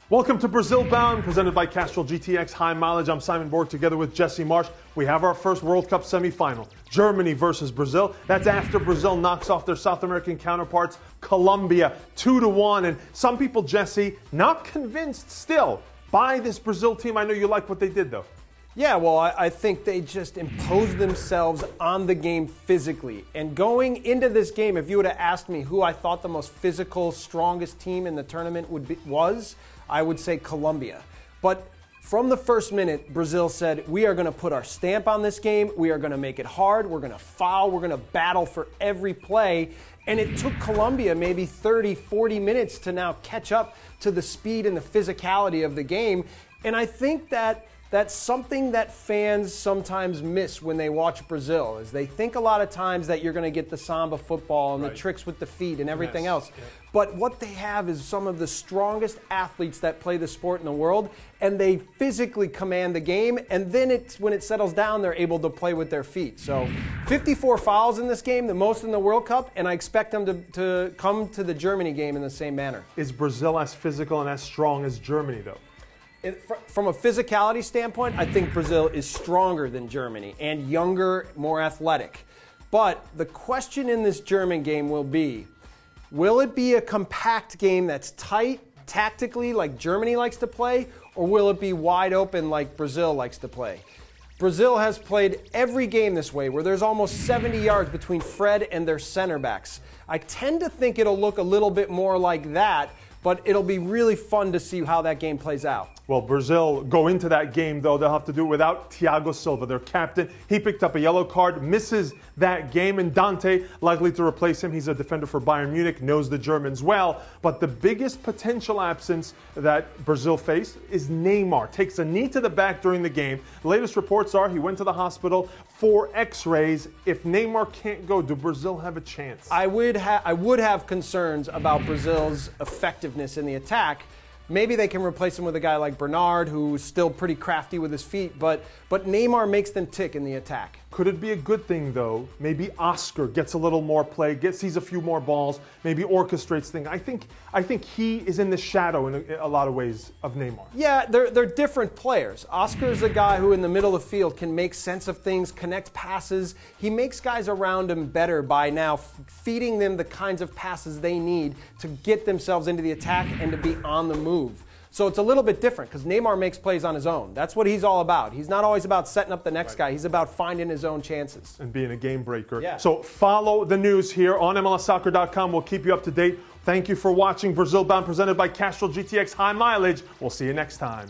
Welcome to Brazil Bound, presented by Castrol GTX High Mileage. I'm Simon Borg, together with Jesse Marsch. We have our first World Cup semifinal, Germany versus Brazil. That's after Brazil knocks off their South American counterparts, Colombia, 2-1. And some people, Jesse, not convinced still by this Brazil team. I know you like what they did, though. Yeah, well, I think they just imposed themselves on the game physically. And going into this game, if you would have asked me who I thought the most physical, strongest team in the tournament was, I would say Colombia. But from the first minute, Brazil said, we are going to put our stamp on this game. We are going to make it hard. We're going to foul. We're going to battle for every play. And it took Colombia maybe 30, 40 minutes to now catch up to the speed and the physicality of the game. And I think that's something that fans sometimes miss when they watch Brazil, is they think a lot of times that you're going to get the samba football and the tricks with the feet and everything else. Yep. But what they have is some of the strongest athletes that play the sport in the world, and they physically command the game, and then when it settles down, they're able to play with their feet. So 54 fouls in this game, the most in the World Cup, and I expect them to come to the Germany game in the same manner. Is Brazil as physical and as strong as Germany, though? From a physicality standpoint, I think Brazil is stronger than Germany and younger, more athletic. But the question in this German game will it be a compact game that's tight, tactically, like Germany likes to play, or will it be wide open like Brazil likes to play? Brazil has played every game this way, where there's almost 70 yards between Fred and their center backs. I tend to think it'll look a little bit more like that, but it'll be really fun to see how that game plays out. Well, Brazil go into that game, though. They'll have to do it without Thiago Silva, their captain. He picked up a yellow card, misses that game, and Dante likely to replace him. He's a defender for Bayern Munich, knows the Germans well. But the biggest potential absence that Brazil face is Neymar. Takes a knee to the back during the game. The latest reports are he went to the hospital for x-rays. If Neymar can't go, do Brazil have a chance? I would have concerns about Brazil's effectiveness in the attack. Maybe they can replace him with a guy like Bernard, who's still pretty crafty with his feet, but Neymar makes them tick in the attack. Could it be a good thing, though? Maybe Oscar gets a little more play, sees a few more balls, maybe orchestrates things. I think he is in the shadow in a lot of ways of Neymar. Yeah, they're different players. Oscar is a guy who in the middle of the field can make sense of things, connect passes. He makes guys around him better by now feeding them the kinds of passes they need to get themselves into the attack and to be on the move. So it's a little bit different because Neymar makes plays on his own. That's what he's all about. He's not always about setting up the next guy. He's about finding his own chances. And being a game breaker. Yeah. So follow the news here on MLSsoccer.com. We'll keep you up to date. Thank you for watching Brazil Bound, presented by Castrol GTX High Mileage. We'll see you next time.